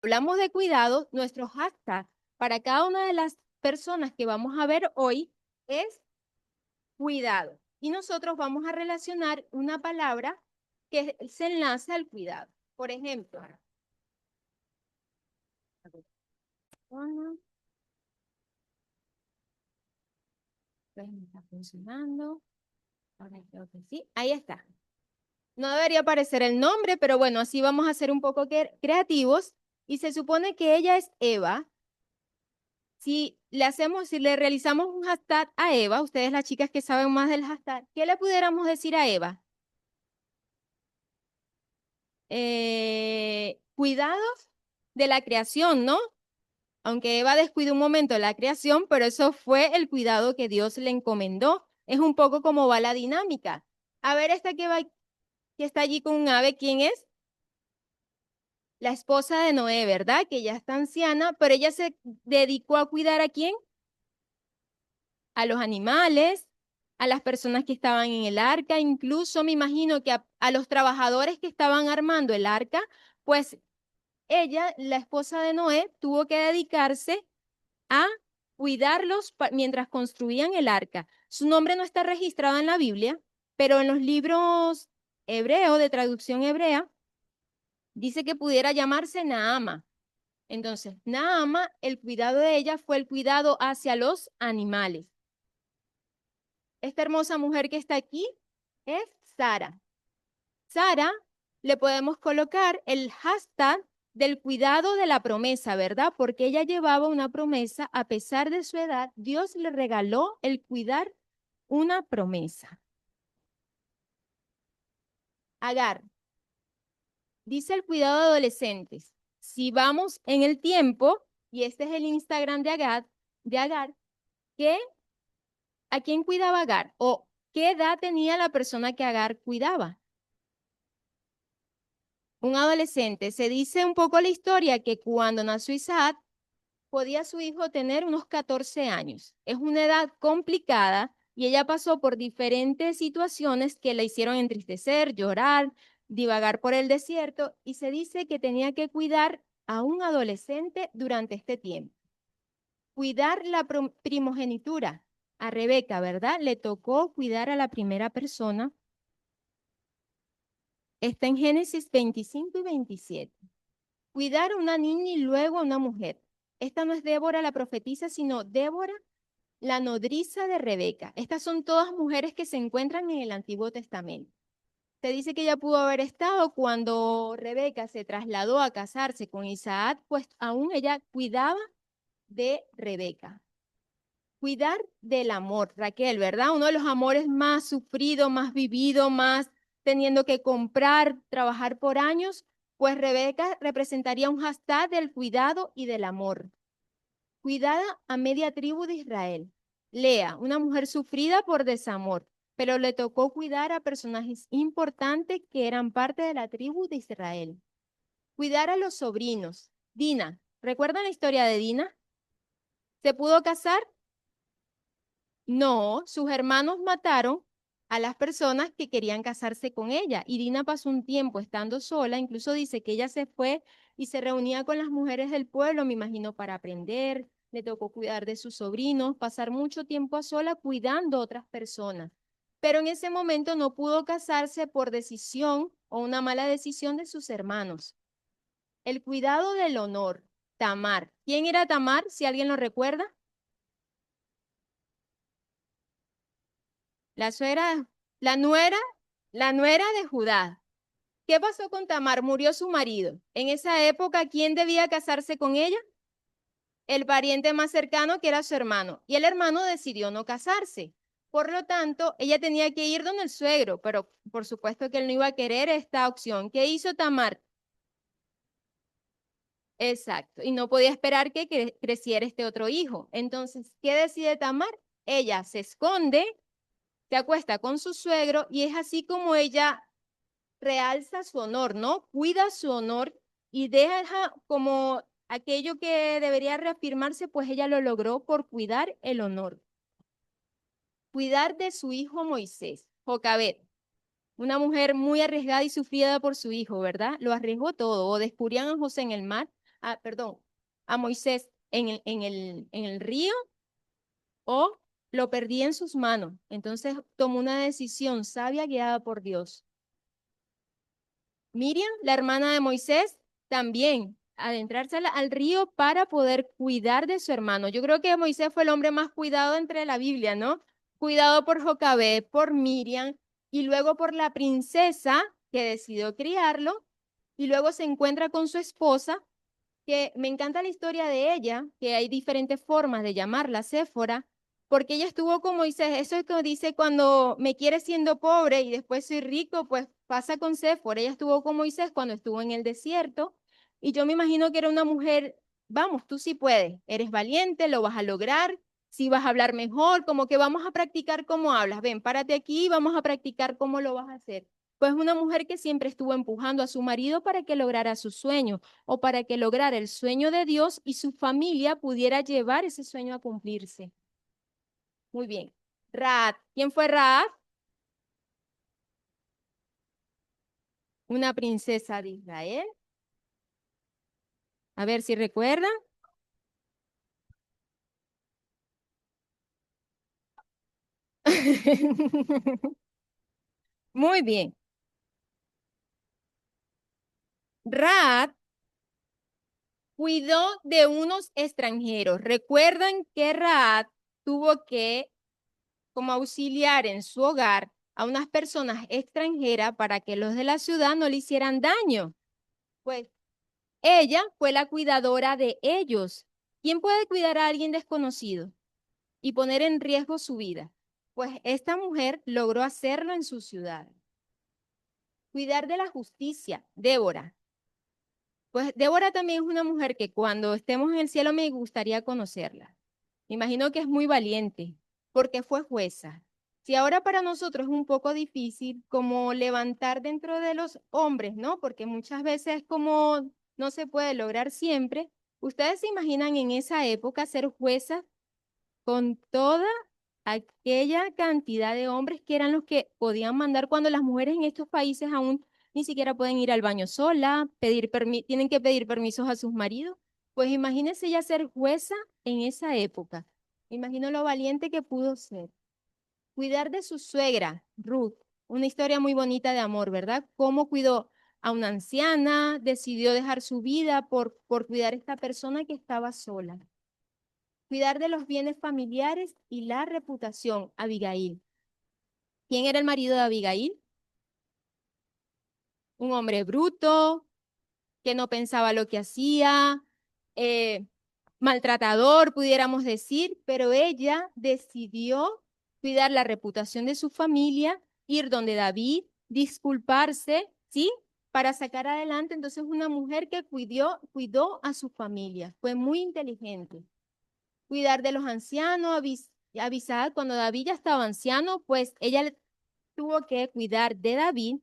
hablamos de cuidado, nuestro hashtag para cada una de las personas que vamos a ver hoy es cuidado. Y nosotros vamos a relacionar una palabra que se enlace al cuidado. Por ejemplo, me está funcionando. Ahora creo que sí. Ahí está. No debería aparecer el nombre, pero bueno, así vamos a ser un poco creativos. Y se supone que ella es Eva. Si le realizamos un hashtag a Eva, ustedes las chicas que saben más del hashtag, ¿qué le pudiéramos decir a Eva? Cuidados de la creación, ¿no? Aunque Eva descuidó un momento la creación, pero eso fue el cuidado que Dios le encomendó. Es un poco como va la dinámica. A ver, esta que está allí con un ave, ¿quién es? La esposa de Noé, ¿verdad? Que ya está anciana, pero ella se dedicó a cuidar ¿a quién? A los animales, a las personas que estaban en el arca, incluso me imagino que a los trabajadores que estaban armando el arca, pues ella, la esposa de Noé, tuvo que dedicarse a cuidarlos mientras construían el arca. Su nombre no está registrado en la Biblia, pero en los libros hebreos, de traducción hebrea, dice que pudiera llamarse Naama. Entonces, Naama, el cuidado de ella fue el cuidado hacia los animales. Esta hermosa mujer que está aquí es Sara. Sara, le podemos colocar el hashtag del cuidado de la promesa, ¿verdad? Porque ella llevaba una promesa, a pesar de su edad, Dios le regaló el cuidar una promesa. Agar, dice el cuidado de adolescentes. Si vamos en el tiempo, y este es el Instagram de Agar, ¿qué ¿a quién cuidaba Agar? ¿O qué edad tenía la persona que Agar cuidaba? Un adolescente. Se dice un poco la historia que cuando nació Isaac, podía su hijo tener unos 14 años. Es una edad complicada y ella pasó por diferentes situaciones que la hicieron entristecer, llorar, divagar por el desierto y se dice que tenía que cuidar a un adolescente durante este tiempo. Cuidar la primogenitura. A Rebeca, ¿verdad? Le tocó cuidar a la primera persona. Está en Génesis 25 y 27. Cuidar a una niña y luego a una mujer. Esta no es Débora la profetisa, sino Débora la nodriza de Rebeca. Estas son todas mujeres que se encuentran en el Antiguo Testamento. Se dice que ella pudo haber estado cuando Rebeca se trasladó a casarse con Isaac, pues aún ella cuidaba de Rebeca. Cuidar del amor, Raquel, ¿verdad? Uno de los amores más sufridos, más vividos, más teniendo que comprar, trabajar por años, pues Rebeca representaría un hashtag del cuidado y del amor. Cuidada a media tribu de Israel. Lea, una mujer sufrida por desamor, pero le tocó cuidar a personajes importantes que eran parte de la tribu de Israel. Cuidar a los sobrinos. Dina, ¿recuerdan la historia de Dina? ¿Se pudo casar? No, sus hermanos mataron a las personas que querían casarse con ella y Dina pasó un tiempo estando sola, incluso dice que ella se fue y se reunía con las mujeres del pueblo, me imagino, para aprender, le tocó cuidar de sus sobrinos, pasar mucho tiempo a sola cuidando a otras personas. Pero en ese momento no pudo casarse por decisión o una mala decisión de sus hermanos. El cuidado del honor. Tamar. ¿Quién era Tamar, si alguien lo recuerda? La suegra, la nuera, la nuera de Judá. ¿Qué pasó con Tamar? Murió su marido. En esa época, ¿quién debía casarse con ella? El pariente más cercano, que era su hermano. Y el hermano decidió no casarse. Por lo tanto, ella tenía que ir donde el suegro, pero por supuesto que él no iba a querer esta opción. ¿Qué hizo Tamar? Exacto. Y no podía esperar que creciera este otro hijo. Entonces, ¿qué decide Tamar? Ella se esconde, se acuesta con su suegro y es así como ella realza su honor, ¿no? Cuida su honor y deja como aquello que debería reafirmarse, pues ella lo logró por cuidar el honor. Cuidar de su hijo Moisés, Jocabed, una mujer muy arriesgada y sufrida por su hijo, ¿verdad? Lo arriesgó todo, o descubrían a José en el mar, perdón, a Moisés en el río o lo perdía en sus manos. Entonces tomó una decisión sabia guiada por Dios. Miriam, la hermana de Moisés, también adentrarse al río para poder cuidar de su hermano. Yo creo que Moisés fue el hombre más cuidado entre la Biblia, ¿no? Cuidado por Jocabed, por Miriam y luego por la princesa que decidió criarlo y luego se encuentra con su esposa, que me encanta la historia de ella, que hay diferentes formas de llamarla, Séfora, porque ella estuvo con Moisés. Eso es como dice cuando me quieres siendo pobre y después soy rico, pues pasa con Séfora. Ella estuvo con Moisés cuando estuvo en el desierto y yo me imagino que era una mujer, vamos, tú sí puedes, eres valiente, lo vas a lograr, si vas a hablar mejor, como que vamos a practicar cómo hablas. Ven, párate aquí y vamos a practicar cómo lo vas a hacer. Pues una mujer que siempre estuvo empujando a su marido para que lograra su sueño o para que lograra el sueño de Dios y su familia pudiera llevar ese sueño a cumplirse. Muy bien. Raad. ¿Quién fue Raad? Una princesa de Israel. A ver si recuerdan. Muy bien. Raad cuidó de unos extranjeros. Recuerdan que Raad tuvo que como auxiliar en su hogar a unas personas extranjeras para que los de la ciudad no le hicieran daño. Pues ella fue la cuidadora de ellos. ¿Quién puede cuidar a alguien desconocido y poner en riesgo su vida? Pues esta mujer logró hacerlo en su ciudad. Cuidar de la justicia, Débora. Pues Débora también es una mujer que cuando estemos en el cielo me gustaría conocerla. Me imagino que es muy valiente porque fue jueza. Si ahora para nosotros es un poco difícil como levantar dentro de los hombres, ¿no? Porque muchas veces como no se puede lograr siempre. ¿Ustedes se imaginan en esa época ser jueza con toda aquella cantidad de hombres que eran los que podían mandar cuando las mujeres en estos países aún ni siquiera pueden ir al baño sola, tienen que pedir permisos a sus maridos? Pues imagínense ella ser jueza en esa época. Imagino lo valiente que pudo ser. Cuidar de su suegra, Ruth, una historia muy bonita de amor, ¿verdad? Cómo cuidó a una anciana, decidió dejar su vida por cuidar a esta persona que estaba sola. Cuidar de los bienes familiares y la reputación, Abigail. ¿Quién era el marido de Abigail? Un hombre bruto, que no pensaba lo que hacía, eh, maltratador, pudiéramos decir, pero ella decidió cuidar la reputación de su familia, ir donde David, disculparse, ¿sí? Para sacar adelante. Entonces, una mujer que cuidó a su familia, fue muy inteligente. Cuidar de los ancianos, avisar cuando David ya estaba anciano, pues ella tuvo que cuidar de David,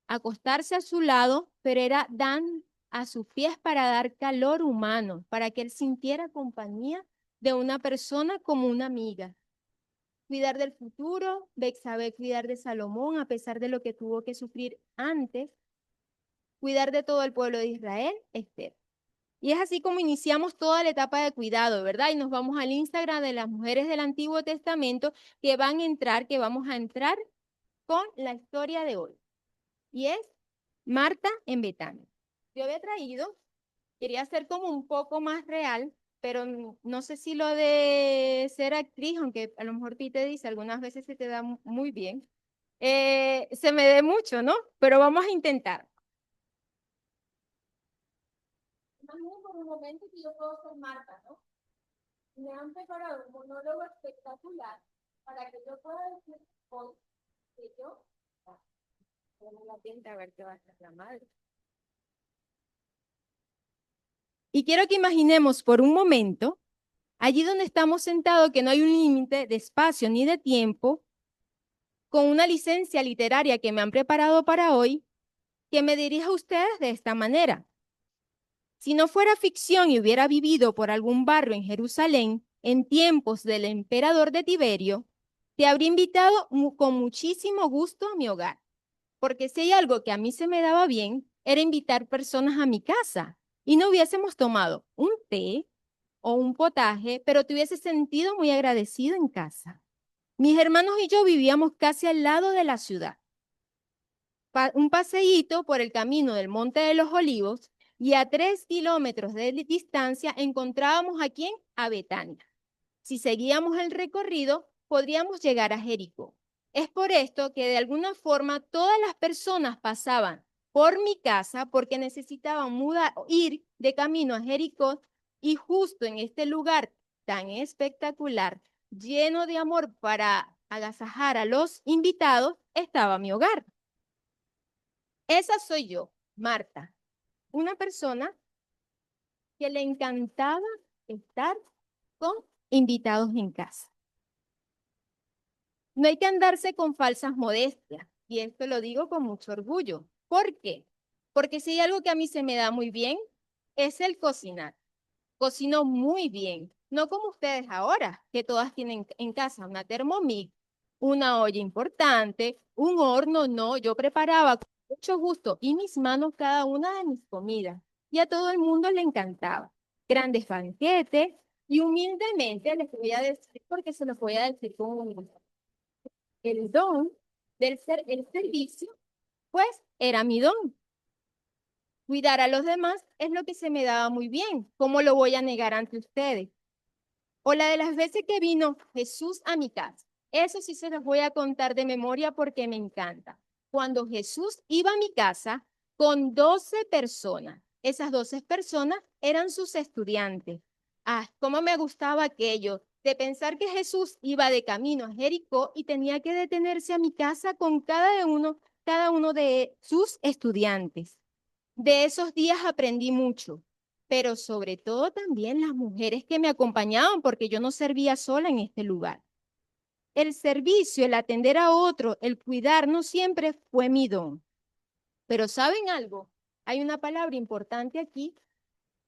acostarse a su lado, pero era dan a sus pies para dar calor humano, para que él sintiera compañía de una persona como una amiga. Cuidar del futuro, Bexabe cuidar de Salomón, a pesar de lo que tuvo que sufrir antes. Cuidar de todo el pueblo de Israel, Esther. Y es así como iniciamos toda la etapa de cuidado, ¿verdad? Y nos vamos al Instagram de las mujeres del Antiguo Testamento que vamos a entrar con la historia de hoy. Y es Marta en Betania. Yo había traído, quería ser como un poco más real, pero no sé si lo de ser actriz, aunque a lo mejor Pete dice, algunas veces se te da muy bien, se me dé mucho, ¿no? Pero vamos a intentar. Imaginen por un momento que yo puedo ser Marta, ¿no? Me han preparado un monólogo espectacular para que yo pueda decir hoy que yo, como la tienda a ver qué va a hacer la madre. Y quiero que imaginemos por un momento, allí donde estamos sentados, que no hay un límite de espacio ni de tiempo, con una licencia literaria que me han preparado para hoy, que me dirija a ustedes de esta manera. Si no fuera ficción y hubiera vivido por algún barrio en Jerusalén en tiempos del emperador de Tiberio, te habría invitado con muchísimo gusto a mi hogar, porque si hay algo que a mí se me daba bien, era invitar personas a mi casa. y no hubiésemos tomado un té o un potaje, pero te hubieses sentido muy agradecido en casa. Mis hermanos y yo vivíamos casi al lado de la ciudad. Un paseíto por el camino del Monte de los Olivos y a 3 kilómetros de distancia encontrábamos a quién, a Betania. Si seguíamos el recorrido, podríamos llegar a Jericó. Es por esto que de alguna forma todas las personas pasaban por mi casa porque necesitaban ir de camino a Jericó y justo en este lugar tan espectacular, lleno de amor para agasajar a los invitados, estaba mi hogar. Esa soy yo, Marta, una persona que le encantaba estar con invitados en casa. No hay que andarse con falsas modestias, y esto lo digo con mucho orgullo. ¿Por qué? Porque si hay algo que a mí se me da muy bien, es el cocinar. Cocino muy bien, no como ustedes ahora, que todas tienen en casa una Thermomix, una olla importante, un horno, no, yo preparaba con mucho gusto y mis manos cada una de mis comidas, y a todo el mundo le encantaba. Grandes banquetes, y humildemente les voy a decir, porque se los voy a decir con humildad. El don el servicio, pues era mi don. Cuidar a los demás es lo que se me daba muy bien. ¿Cómo lo voy a negar ante ustedes? O la de las veces que vino Jesús a mi casa. Eso sí se los voy a contar de memoria porque me encanta. Cuando Jesús iba a mi casa con 12 personas. Esas 12 personas eran sus estudiantes. Ah, cómo me gustaba aquello de pensar que Jesús iba de camino a Jericó y tenía que detenerse a mi casa con cada uno de sus estudiantes. De esos días aprendí mucho, pero sobre todo también las mujeres que me acompañaban, porque yo no servía sola en este lugar. El servicio, el atender a otro, el cuidar no siempre fue mi don. Pero ¿saben algo? Hay una palabra importante aquí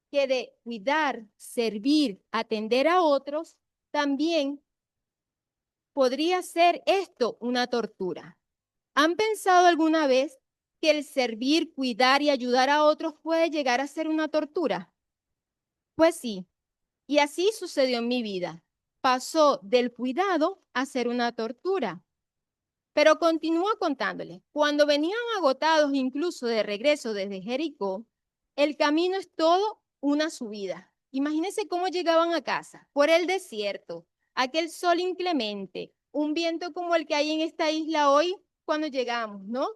que de cuidar, servir, atender a otros, también podría ser esto una tortura. ¿Han pensado alguna vez que el servir, cuidar y ayudar a otros puede llegar a ser una tortura? Pues sí, y así sucedió en mi vida. Pasó del cuidado a ser una tortura. Pero continúo contándoles. Cuando venían agotados incluso de regreso desde Jericó, el camino es todo una subida. Imagínense cómo llegaban a casa, por el desierto, aquel sol inclemente, un viento como el que hay en esta isla hoy cuando llegamos, ¿no?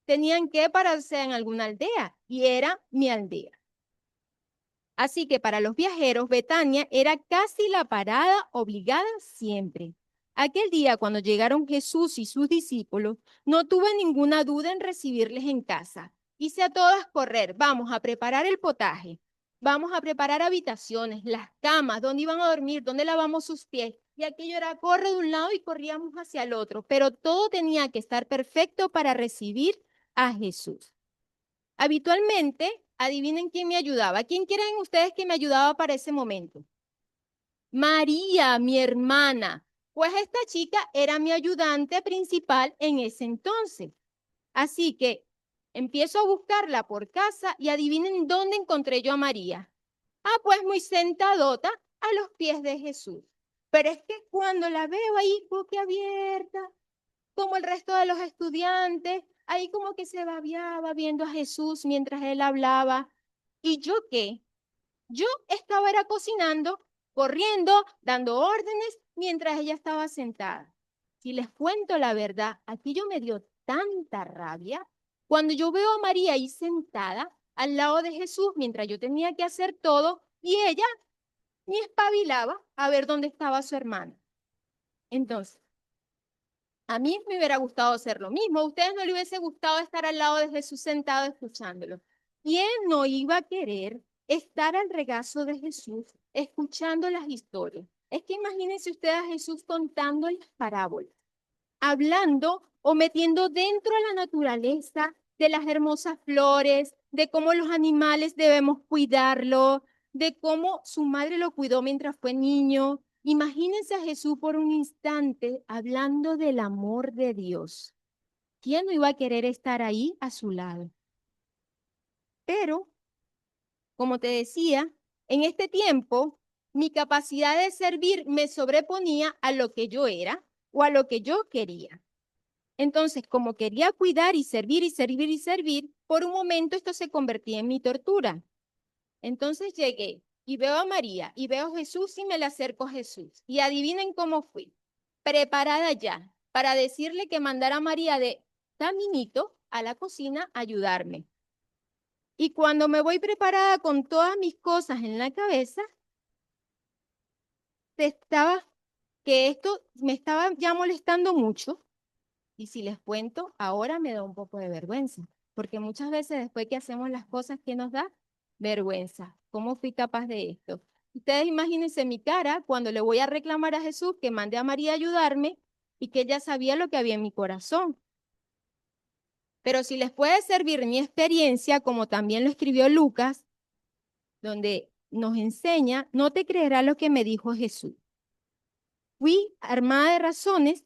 Tenían que pararse en alguna aldea y era mi aldea. Así que para los viajeros, Betania era casi la parada obligada siempre. Aquel día, cuando llegaron Jesús y sus discípulos, no tuve ninguna duda en recibirles en casa. Hice a todas correr, vamos a preparar el potaje, vamos a preparar habitaciones, las camas, dónde iban a dormir, dónde lavamos sus pies. Y aquello era corre de un lado y corríamos hacia el otro, pero todo tenía que estar perfecto para recibir a Jesús. Habitualmente, adivinen quién me ayudaba. ¿Quién creen ustedes que me ayudaba para ese momento? María, mi hermana. Pues esta chica era mi ayudante principal en ese entonces. Así que empiezo a buscarla por casa y adivinen dónde encontré yo a María. Ah, pues muy sentadota a los pies de Jesús. Pero es que cuando la veo ahí boquiabierta, como el resto de los estudiantes, ahí como que se babiaba viendo a Jesús mientras él hablaba. ¿Y yo qué? Yo estaba era cocinando, corriendo, dando órdenes mientras ella estaba sentada. Si les cuento la verdad, aquello me dio tanta rabia cuando yo veo a María ahí sentada al lado de Jesús mientras yo tenía que hacer todo y ella ni espabilaba a ver dónde estaba su hermana. Entonces, a mí me hubiera gustado hacer lo mismo. A ustedes no les hubiese gustado estar al lado de Jesús sentado escuchándolo. ¿Quién no iba a querer estar al regazo de Jesús escuchando las historias? Es que imagínense ustedes a Jesús contando las parábolas, hablando o metiendo dentro de la naturaleza de las hermosas flores, de cómo los animales debemos cuidarlo, de cómo su madre lo cuidó mientras fue niño. Imagínense a Jesús por un instante hablando del amor de Dios. ¿Quién no iba a querer estar ahí a su lado? Pero como te decía, en este tiempo mi capacidad de servir me sobreponía a lo que yo era o a lo que yo quería. Entonces, como quería cuidar y servir y servir y servir, por un momento esto se convertía en mi tortura. Entonces llegué y veo a María y veo a Jesús y me le acerco a Jesús. Y adivinen cómo fui, preparada ya para decirle que mandara a María de caminito a la cocina a ayudarme. Y cuando me voy preparada con todas mis cosas en la cabeza, estaba que esto me estaba ya molestando mucho. Y si les cuento, ahora me da un poco de vergüenza, porque muchas veces después que hacemos las cosas que nos da vergüenza. ¿Cómo fui capaz de esto? Ustedes imagínense mi cara cuando le voy a reclamar a Jesús que mande a María a ayudarme y que ella sabía lo que había en mi corazón. Pero si les puede servir mi experiencia, como también lo escribió Lucas, donde nos enseña, no te creerás lo que me dijo Jesús. Fui armada de razones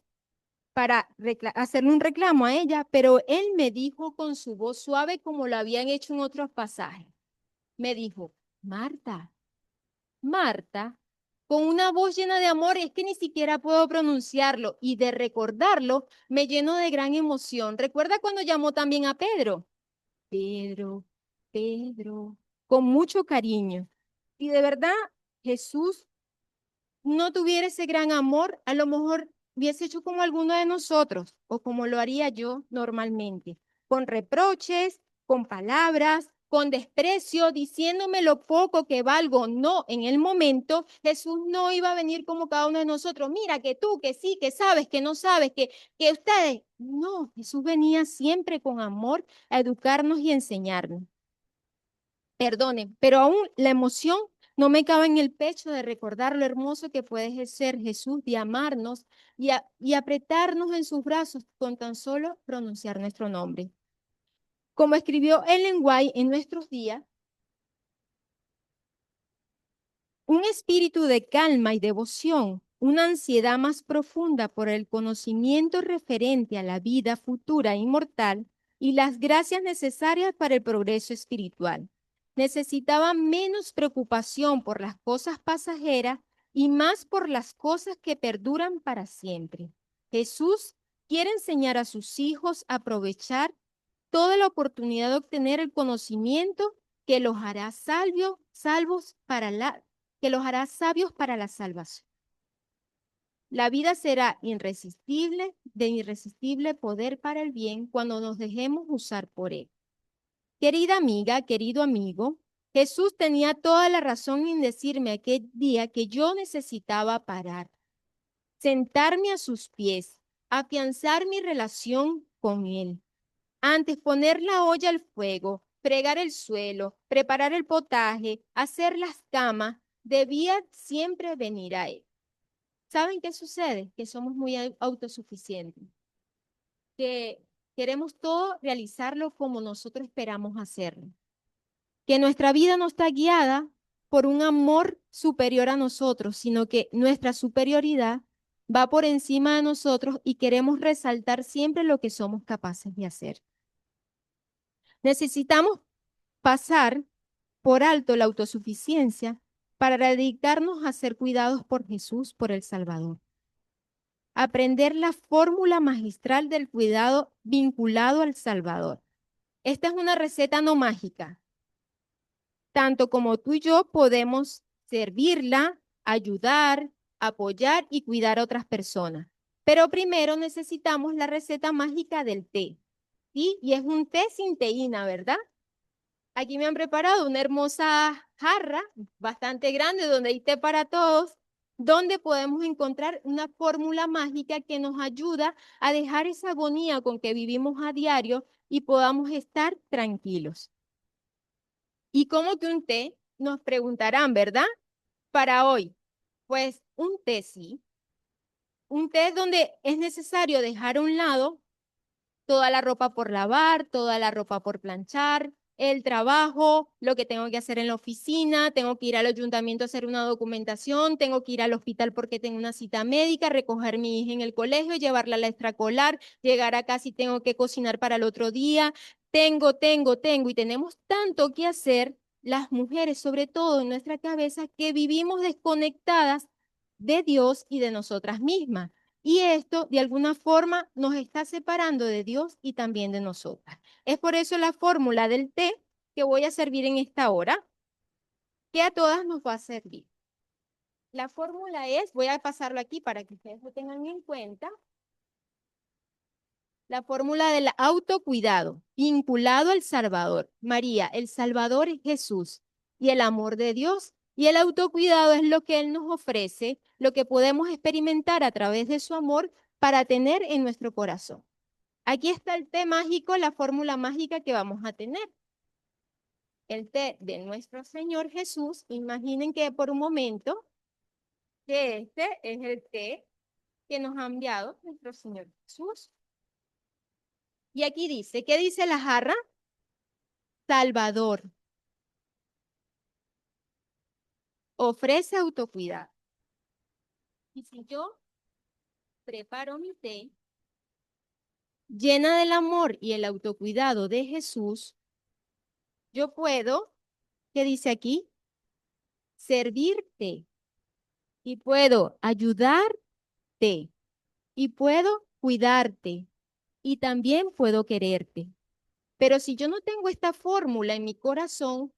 para hacerle un reclamo a ella, pero él me dijo con su voz suave como lo habían hecho en otros pasajes. Me dijo, Marta, Marta, con una voz llena de amor, es que ni siquiera puedo pronunciarlo y de recordarlo me lleno de gran emoción. ¿Recuerda cuando llamó también a Pedro? Pedro, Pedro, con mucho cariño. Y de verdad, Jesús no tuviera ese gran amor, a lo mejor hubiese hecho como alguno de nosotros o como lo haría yo normalmente, con reproches, con palabras, con desprecio, diciéndome lo poco que valgo. No, en el momento Jesús no iba a venir como cada uno de nosotros. Mira que tú, que sí, que sabes, que no sabes, que ustedes. No, Jesús venía siempre con amor a educarnos y enseñarnos. Perdonen, pero aún la emoción no me cabe en el pecho de recordar lo hermoso que puede ser Jesús, de amarnos y apretarnos en sus brazos con tan solo pronunciar nuestro nombre. Como escribió Ellen White en Nuestros Días, un espíritu de calma y devoción, una ansiedad más profunda por el conocimiento referente a la vida futura e inmortal y las gracias necesarias para el progreso espiritual. Necesitaba menos preocupación por las cosas pasajeras y más por las cosas que perduran para siempre. Jesús quiere enseñar a sus hijos a aprovechar toda la oportunidad de obtener el conocimiento que los hará que los hará sabios para la salvación. La vida será irresistible, de irresistible poder para el bien cuando nos dejemos usar por él. Querida amiga, querido amigo, Jesús tenía toda la razón en decirme aquel día que yo necesitaba parar, sentarme a sus pies, afianzar mi relación con él. Antes poner la olla al fuego, fregar el suelo, preparar el potaje, hacer las camas, debía siempre venir a él. ¿Saben qué sucede? Que somos muy autosuficientes, que queremos todo realizarlo como nosotros esperamos hacerlo, que nuestra vida no está guiada por un amor superior a nosotros, sino que nuestra superioridad va por encima de nosotros y queremos resaltar siempre lo que somos capaces de hacer. Necesitamos pasar por alto la autosuficiencia para dedicarnos a ser cuidados por Jesús, por el Salvador. Aprender la fórmula magistral del cuidado vinculado al Salvador. Esta es una receta no mágica. Tanto como tú y yo podemos servirla, ayudar, apoyar y cuidar a otras personas. Pero primero necesitamos la receta mágica del té. ¿Sí? Y es un té sin teína, ¿verdad? Aquí me han preparado una hermosa jarra bastante grande donde hay té para todos, donde podemos encontrar una fórmula mágica que nos ayuda a dejar esa agonía con que vivimos a diario y podamos estar tranquilos. ¿Y cómo que un té? Nos preguntarán, ¿verdad? Para hoy, pues un té sí. Un té donde es necesario dejar a un lado toda la ropa por lavar, toda la ropa por planchar, el trabajo, lo que tengo que hacer en la oficina, tengo que ir al ayuntamiento a hacer una documentación, tengo que ir al hospital porque tengo una cita médica, recoger a mi hija en el colegio, llevarla a la extraescolar, llegar a casa y tengo que cocinar para el otro día. Tengo, y tenemos tanto que hacer las mujeres, sobre todo en nuestra cabeza, que vivimos desconectadas de Dios y de nosotras mismas. Y esto, de alguna forma, nos está separando de Dios y también de nosotras. Es por eso la fórmula del té que voy a servir en esta hora, que a todas nos va a servir. La fórmula es, voy a pasarlo aquí para que ustedes lo tengan en cuenta, la fórmula del autocuidado, vinculado al Salvador. María, el Salvador es Jesús y el amor de Dios. Y el autocuidado es lo que Él nos ofrece, lo que podemos experimentar a través de su amor para tener en nuestro corazón. Aquí está el té mágico, la fórmula mágica que vamos a tener. El té de nuestro Señor Jesús. Imaginen que por un momento que este es el té que nos ha enviado nuestro Señor Jesús. Y aquí dice, ¿qué dice la jarra? Salvador. Ofrece autocuidado. Y si yo preparo mi té llena del amor y el autocuidado de Jesús, yo puedo, ¿qué dice aquí? Servirte y puedo ayudarte y puedo cuidarte y también puedo quererte. Pero si yo no tengo esta fórmula en mi corazón,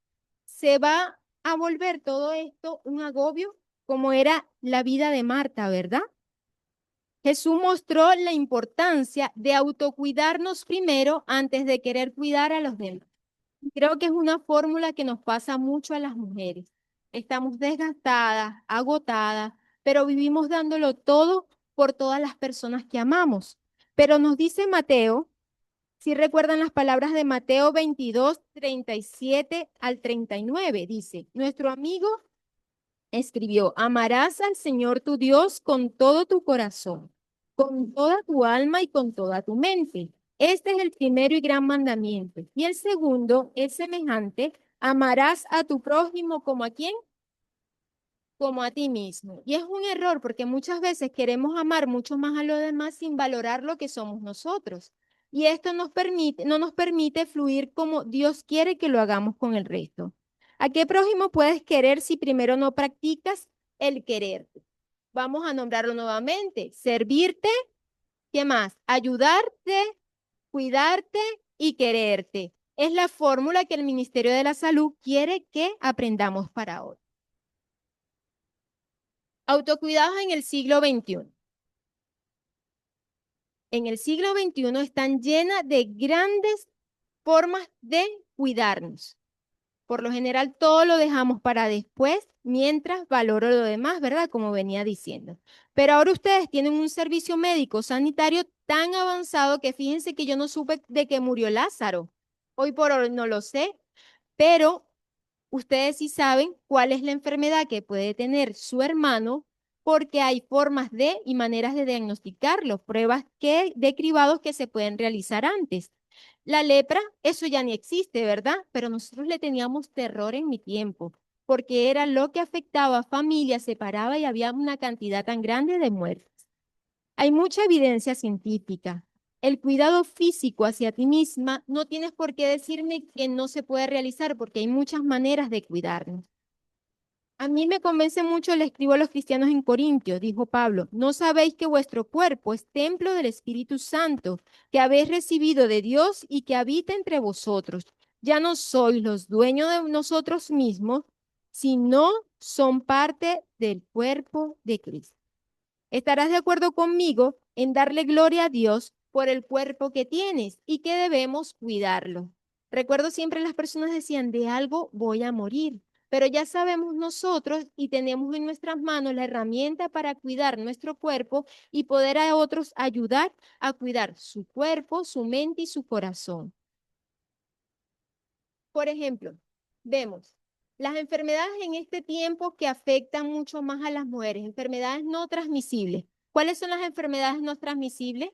se va a volver todo esto un agobio, como era la vida de Marta, ¿verdad? Jesús mostró la importancia de autocuidarnos primero antes de querer cuidar a los demás. Creo que es una fórmula que nos pasa mucho a las mujeres. Estamos desgastadas, agotadas, pero vivimos dándolo todo por todas las personas que amamos. Pero nos dice Mateo, si recuerdan las palabras de Mateo 22, 37 al 39, dice, nuestro amigo escribió, amarás al Señor tu Dios con todo tu corazón, con toda tu alma y con toda tu mente. Este es el primero y gran mandamiento. Y el segundo es semejante, amarás a tu prójimo como a quién, como a ti mismo. Y es un error porque muchas veces queremos amar mucho más a los demás sin valorar lo que somos nosotros. Y esto no nos permite fluir como Dios quiere que lo hagamos con el resto. ¿A qué prójimo puedes querer si primero no practicas el quererte? Vamos a nombrarlo nuevamente. Servirte, ¿qué más? Ayudarte, cuidarte y quererte. Es la fórmula que el Ministerio de la Salud quiere que aprendamos para hoy. Autocuidados en el siglo XXI. En el siglo XXI están llenas de grandes formas de cuidarnos. Por lo general, todo lo dejamos para después, mientras valoro lo demás, ¿verdad? Como venía diciendo. Pero ahora ustedes tienen un servicio médico sanitario tan avanzado que fíjense que yo no supe de que murió Lázaro. Hoy por hoy no lo sé, pero ustedes sí saben cuál es la enfermedad que puede tener su hermano, porque hay formas de y maneras de diagnosticarlo, pruebas de cribados que se pueden realizar antes. La lepra, eso ya ni existe, ¿verdad? Pero nosotros le teníamos terror en mi tiempo, porque era lo que afectaba a familias, separaba y había una cantidad tan grande de muertes. Hay mucha evidencia científica. El cuidado físico hacia ti misma no tienes por qué decirme que no se puede realizar porque hay muchas maneras de cuidarnos. A mí me convence mucho el escribo a los cristianos en Corintios, dijo Pablo, ¿no sabéis que vuestro cuerpo es templo del Espíritu Santo, que habéis recibido de Dios y que habita entre vosotros? Ya no sois los dueños de nosotros mismos, sino son parte del cuerpo de Cristo. Estarás de acuerdo conmigo en darle gloria a Dios por el cuerpo que tienes y que debemos cuidarlo. Recuerdo siempre las personas decían, de algo voy a morir, pero ya sabemos nosotros y tenemos en nuestras manos la herramienta para cuidar nuestro cuerpo y poder a otros ayudar a cuidar su cuerpo, su mente y su corazón. Por ejemplo, vemos las enfermedades en este tiempo que afectan mucho más a las mujeres, enfermedades no transmisibles. ¿Cuáles son las enfermedades no transmisibles?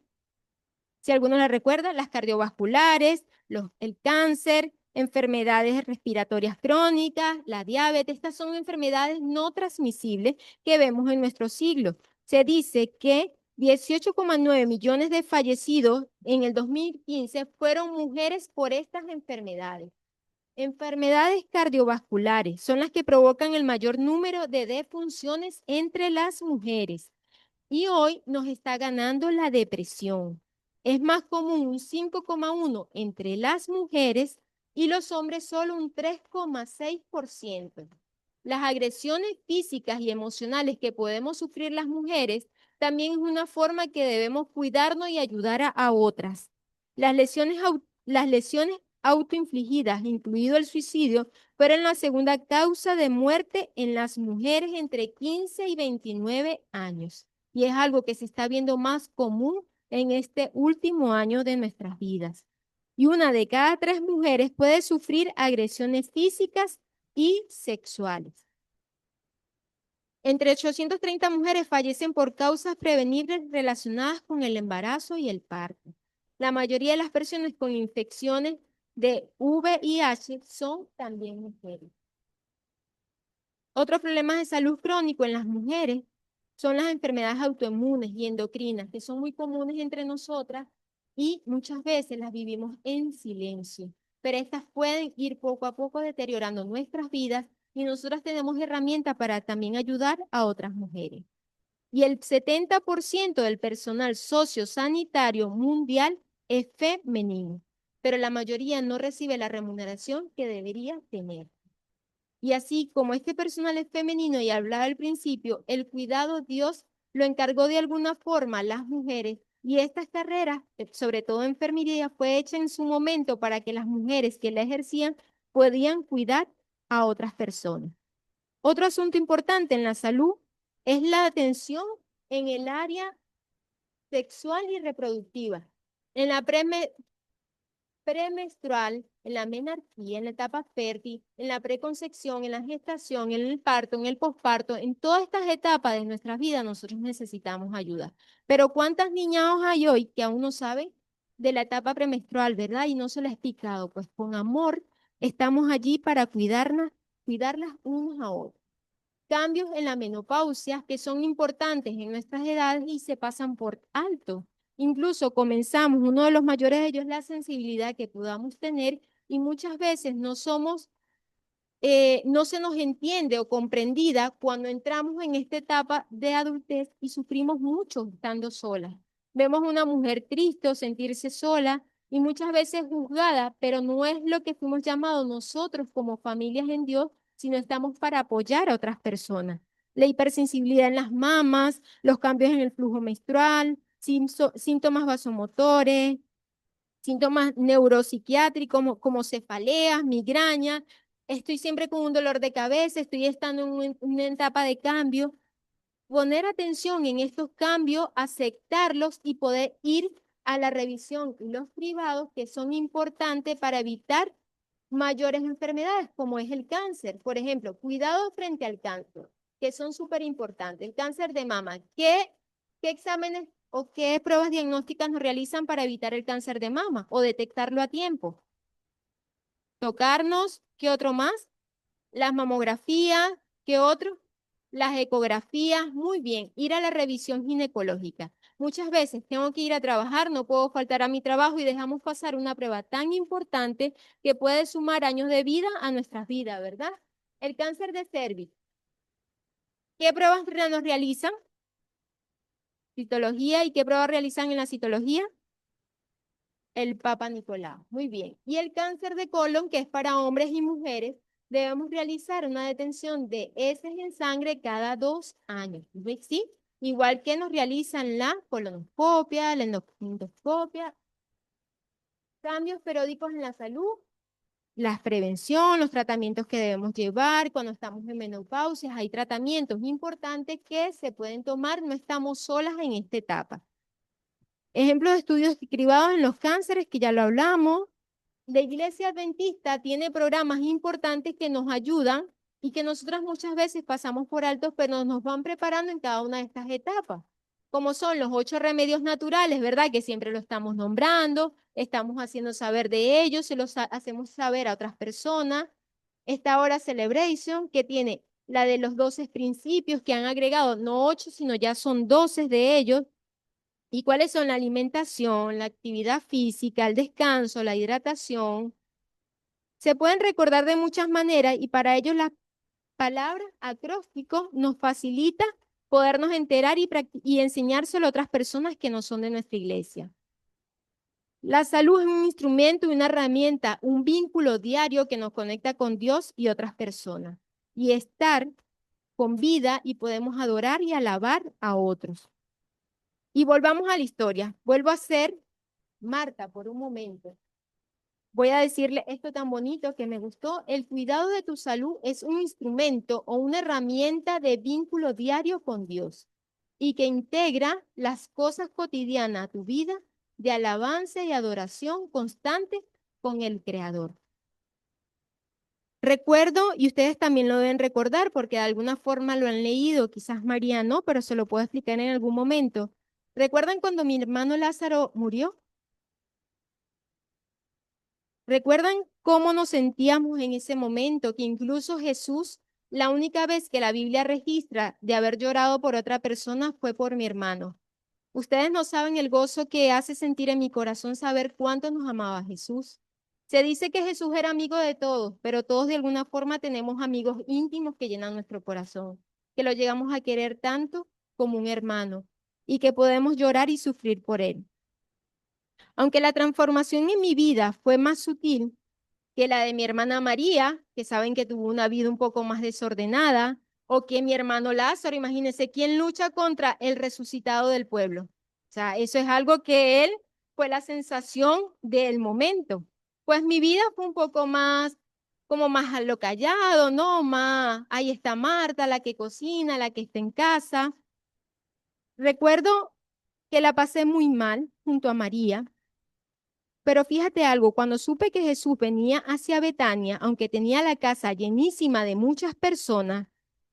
Si alguno la recuerda, las cardiovasculares, el cáncer, enfermedades respiratorias crónicas, la diabetes, estas son enfermedades no transmisibles que vemos en nuestro siglo. Se dice que 18,9 millones de fallecidos en el 2015 fueron mujeres por estas enfermedades. Enfermedades cardiovasculares son las que provocan el mayor número de defunciones entre las mujeres. Y hoy nos está ganando la depresión. Es más común un 5,1 entre las mujeres y los hombres solo un 3,6%. Las agresiones físicas y emocionales que podemos sufrir las mujeres también es una forma que debemos cuidarnos y ayudar a otras. Las lesiones autoinfligidas, incluido el suicidio, fueron la segunda causa de muerte en las mujeres entre 15 y 29 años. Y es algo que se está viendo más común en este último año de nuestras vidas. Y una de cada 3 mujeres puede sufrir agresiones físicas y sexuales. Entre 830 mujeres fallecen por causas prevenibles relacionadas con el embarazo y el parto. La mayoría de las personas con infecciones de VIH son también mujeres. Otros problemas de salud crónico en las mujeres son las enfermedades autoinmunes y endocrinas, que son muy comunes entre nosotras y muchas veces las vivimos en silencio. Pero estas pueden ir poco a poco deteriorando nuestras vidas y nosotras tenemos herramientas para también ayudar a otras mujeres. Y el 70% del personal sociosanitario mundial es femenino, pero la mayoría no recibe la remuneración que debería tener. Y así como este personal es femenino y hablaba al principio, el cuidado Dios lo encargó de alguna forma a las mujeres y estas carreras, sobre todo enfermería, fue hecha en su momento para que las mujeres que la ejercían podían cuidar a otras personas. Otro asunto importante en la salud es la atención en el área sexual y reproductiva. En la premenstrual, en la menarquía, en la etapa fértil, en la preconcepción, en la gestación, en el parto, en el posparto, en todas estas etapas de nuestras vidas nosotros necesitamos ayuda. Pero ¿cuántas niñas hay hoy que aún no saben de la etapa premenstrual, verdad? Y no se les ha explicado. Pues con amor estamos allí para cuidarlas unos a otros. Cambios en la menopausia que son importantes en nuestras edades y se pasan por alto. Incluso comenzamos, uno de los mayores de ellos es la sensibilidad que podamos tener y muchas veces no se nos entiende o comprendida cuando entramos en esta etapa de adultez y sufrimos mucho estando solas. Vemos una mujer triste o sentirse sola y muchas veces juzgada, pero no es lo que fuimos llamados nosotros como familias en Dios, sino estamos para apoyar a otras personas. La hipersensibilidad en las mamas, los cambios en el flujo menstrual, síntomas vasomotores, síntomas neuropsiquiátricos como cefaleas, migrañas, estoy siempre con un dolor de cabeza, estoy estando en una etapa de cambio. Poner atención en estos cambios, aceptarlos y poder ir a la revisión y los privados que son importantes para evitar mayores enfermedades como es el cáncer. Por ejemplo, cuidado frente al cáncer, que son súper importantes. El cáncer de mama, ¿qué exámenes o qué pruebas diagnósticas nos realizan para evitar el cáncer de mama o detectarlo a tiempo? Tocarnos, ¿qué otro más? Las mamografías, ¿qué otro? Las ecografías, muy bien. Ir a la revisión ginecológica. Muchas veces tengo que ir a trabajar, no puedo faltar a mi trabajo y dejamos pasar una prueba tan importante que puede sumar años de vida a nuestras vidas, ¿verdad? El cáncer de cervix. ¿Qué pruebas nos realizan? Citología. ¿Y qué pruebas realizan en la citología? El Papa Nicolau. Muy bien. Y el cáncer de colon, que es para hombres y mujeres, debemos realizar una detención de heces en sangre cada 2 años. ¿Sí? Igual que nos realizan la colonoscopia, la endoscopia, cambios periódicos en la salud, la prevención, los tratamientos que debemos llevar cuando estamos en menopausia. Hay tratamientos importantes que se pueden tomar, no estamos solas en esta etapa. Ejemplos de estudios derivados en los cánceres, que ya lo hablamos. La Iglesia Adventista tiene programas importantes que nos ayudan y que nosotras muchas veces pasamos por altos, pero nos van preparando en cada una de estas etapas, como son los 8 remedios naturales, ¿verdad? Que siempre lo estamos nombrando, estamos haciendo saber de ellos, se los hacemos saber a otras personas. Esta hora Celebration, que tiene la de los 12 principios que han agregado, no 8, sino ya son 12 de ellos. ¿Y cuáles son? La alimentación, la actividad física, el descanso, la hidratación, Se pueden recordar de muchas maneras y para ello la palabra acróstico nos facilita podernos enterar y enseñárselo a otras personas que no son de nuestra iglesia. La salud es un instrumento y una herramienta, un vínculo diario que nos conecta con Dios y otras personas. Y estar con vida y podemos adorar y alabar a otros. Y volvamos a la historia. Vuelvo a ser Marta por un momento. Voy a decirle esto tan bonito que me gustó. El cuidado de tu salud es un instrumento o una herramienta de vínculo diario con Dios y que integra las cosas cotidianas a tu vida de alabanza y adoración constante con el Creador. Recuerdo, y ustedes también lo deben recordar porque de alguna forma lo han leído, quizás María no, pero se lo puedo explicar en algún momento. ¿Recuerdan cuando mi hermano Lázaro murió? ¿Recuerdan cómo nos sentíamos en ese momento? Que incluso Jesús, la única vez que la Biblia registra de haber llorado por otra persona fue por mi hermano. Ustedes no saben el gozo que hace sentir en mi corazón saber cuánto nos amaba Jesús. Se dice que Jesús era amigo de todos, pero todos de alguna forma tenemos amigos íntimos que llenan nuestro corazón, que lo llegamos a querer tanto como un hermano y que podemos llorar y sufrir por él. Aunque la transformación en mi vida fue más sutil que la de mi hermana María, que saben que tuvo una vida un poco más desordenada, o que mi hermano Lázaro, imagínense, ¿quién lucha contra el resucitado del pueblo? O sea, eso es algo que él fue la sensación del momento. Pues mi vida fue un poco más, como más a lo callado, ¿no? Más, ahí está Marta, la que cocina, la que está en casa. Recuerdo que la pasé muy mal junto a María. Pero fíjate algo, cuando supe que Jesús venía hacia Betania, aunque tenía la casa llenísima de muchas personas,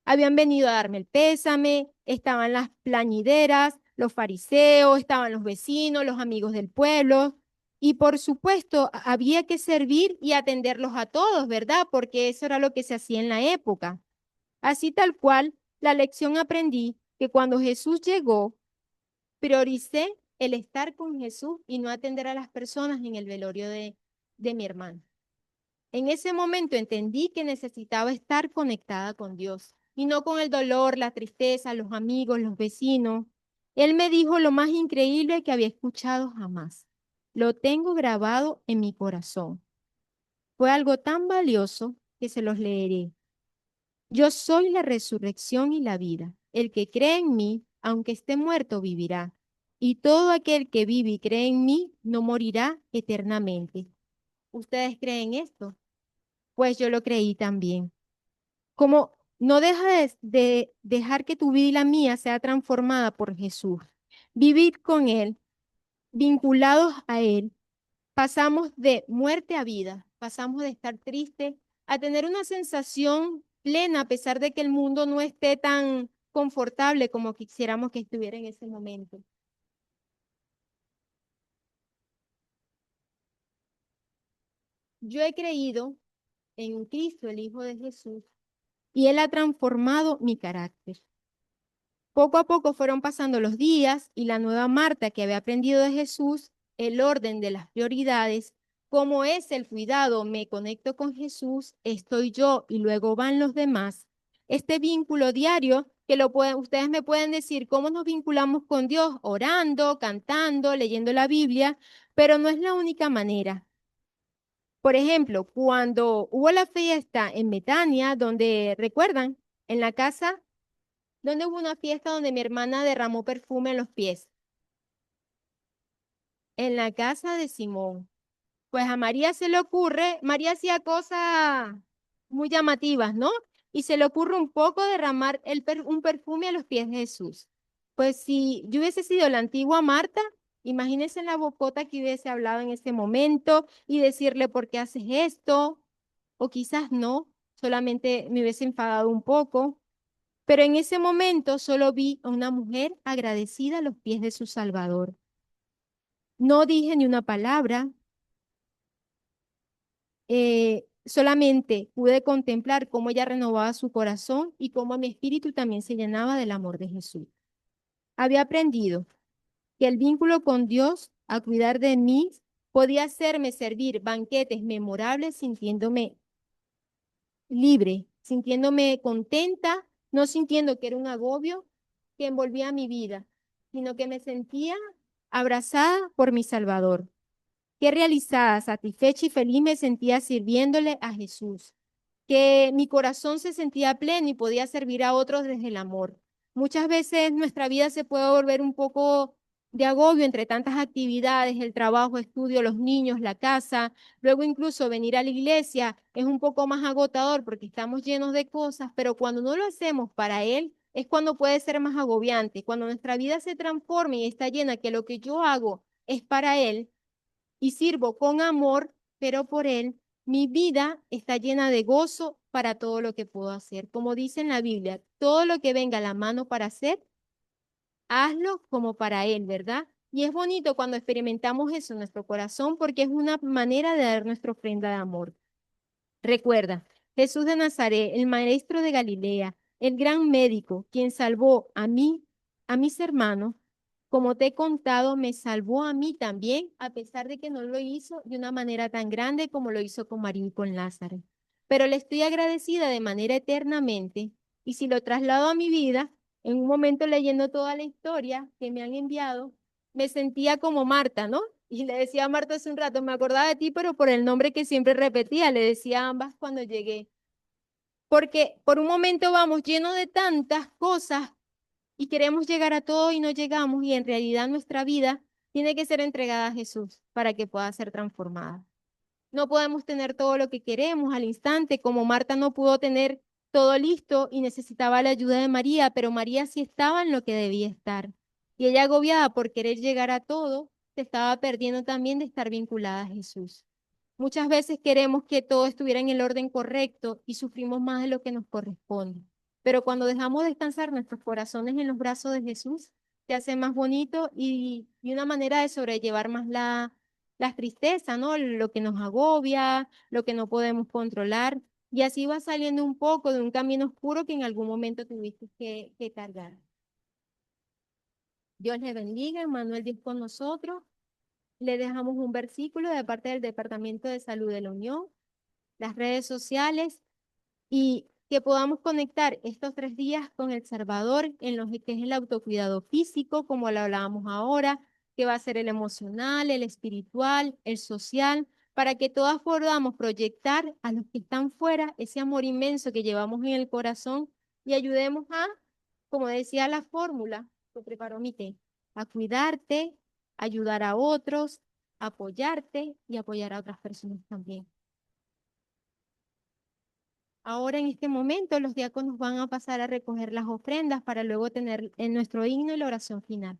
habían venido a darme el pésame, estaban las plañideras, los fariseos, estaban los vecinos, los amigos del pueblo, y por supuesto había que servir y atenderlos a todos, ¿verdad? Porque eso era lo que se hacía en la época. Así tal cual, la lección aprendí que cuando Jesús llegó, prioricé el estar con Jesús y no atender a las personas en el velorio de mi hermano. En ese momento entendí que necesitaba estar conectada con Dios y no con el dolor, la tristeza, los amigos, los vecinos. Él me dijo lo más increíble que había escuchado jamás. Lo tengo grabado en mi corazón. Fue algo tan valioso que se los leeré. Yo soy la resurrección y la vida. El que cree en mí, aunque esté muerto, vivirá. Y todo aquel que vive y cree en mí, no morirá eternamente. ¿Ustedes creen esto? Pues yo lo creí también. Como no deja de dejar que tu vida y la mía sea transformada por Jesús. Vivir con Él, vinculados a Él, pasamos de muerte a vida, pasamos de estar triste a tener una sensación plena a pesar de que el mundo no esté tan confortable como quisiéramos que estuviera en ese momento. Yo he creído en Cristo, el Hijo de Jesús, y Él ha transformado mi carácter. Poco a poco fueron pasando los días y la nueva Marta que había aprendido de Jesús, el orden de las prioridades, cómo es el cuidado, me conecto con Jesús, estoy yo y luego van los demás. Este vínculo diario que ustedes me pueden decir cómo nos vinculamos con Dios, orando, cantando, leyendo la Biblia, pero no es la única manera. Por ejemplo, cuando hubo la fiesta en Betania, donde, ¿recuerdan? En la casa donde hubo una fiesta donde mi hermana derramó perfume en los pies, en la casa de Simón. Pues a María se le ocurre, María hacía cosas muy llamativas, ¿no? Y se le ocurre un poco derramar un perfume a los pies de Jesús. Pues si yo hubiese sido la antigua Marta, imagínense la bocota que hubiese hablado en ese momento y decirle por qué haces esto, o quizás no, solamente me hubiese enfadado un poco. Pero en ese momento solo vi a una mujer agradecida a los pies de su Salvador. No dije ni una palabra, solamente pude contemplar cómo ella renovaba su corazón y cómo mi espíritu también se llenaba del amor de Jesús. Había aprendido que el vínculo con Dios, a cuidar de mí, Podía hacerme servir banquetes memorables sintiéndome libre, sintiéndome contenta, no sintiendo que era un agobio que envolvía mi vida, sino que me sentía abrazada por mi Salvador. Qué realizada, satisfecha y feliz me sentía sirviéndole a Jesús, que mi corazón se sentía pleno y podía servir a otros desde el amor. Muchas veces nuestra vida se puede volver un poco de agobio entre tantas actividades, el trabajo, estudio, los niños, la casa, luego incluso venir a la iglesia es un poco más agotador porque estamos llenos de cosas, pero cuando no lo hacemos para Él, es cuando puede ser más agobiante. Cuando nuestra vida se transforma y está llena, que lo que yo hago es para Él, y sirvo con amor, pero por Él, mi vida está llena de gozo para todo lo que puedo hacer. Como dice en la Biblia, todo lo que venga a la mano para hacer, hazlo como para Él, ¿verdad? Y es bonito cuando experimentamos eso en nuestro corazón porque es una manera de dar nuestra ofrenda de amor. Recuerda, Jesús de Nazaret, el maestro de Galilea, el gran médico, quien salvó a mí, a mis hermanos, como te he contado, me salvó a mí también, a pesar de que no lo hizo de una manera tan grande como lo hizo con María y con Lázaro. Pero le estoy agradecida de manera eternamente, y si lo traslado a mi vida, en un momento leyendo toda la historia que me han enviado, me sentía como Marta, ¿no? Y le decía a Marta hace un rato, me acordaba de ti, pero por el nombre que siempre repetía, le decía a ambas cuando llegué. Porque por un momento vamos llenos de tantas cosas y queremos llegar a todo y no llegamos, y en realidad nuestra vida tiene que ser entregada a Jesús para que pueda ser transformada. No podemos tener todo lo que queremos al instante, como Marta no pudo tener todo listo y necesitaba la ayuda de María, pero María sí estaba en lo que debía estar. Y ella, agobiada por querer llegar a todo, se estaba perdiendo también de estar vinculada a Jesús. Muchas veces queremos que todo estuviera en el orden correcto y sufrimos más de lo que nos corresponde. Pero cuando dejamos descansar nuestros corazones en los brazos de Jesús, se hace más bonito y una manera de sobrellevar más las tristezas, ¿no? Lo que nos agobia, lo que no podemos controlar. Y así va saliendo un poco de un camino oscuro que en algún momento tuviste que cargar. Dios les bendiga, Emmanuel Dios con nosotros. Le dejamos un versículo de parte del Departamento de Salud de la Unión, las redes sociales, y que podamos conectar estos 3 días con el Salvador en lo que es el autocuidado físico, como lo hablábamos ahora, que va a ser el emocional, el espiritual, el social, para que todas podamos proyectar a los que están fuera ese amor inmenso que llevamos en el corazón y ayudemos a, como decía la fórmula que preparó mi té, a cuidarte, ayudar a otros, apoyarte y apoyar a otras personas también. Ahora en este momento los diáconos van a pasar a recoger las ofrendas para luego tener en nuestro himno y la oración final.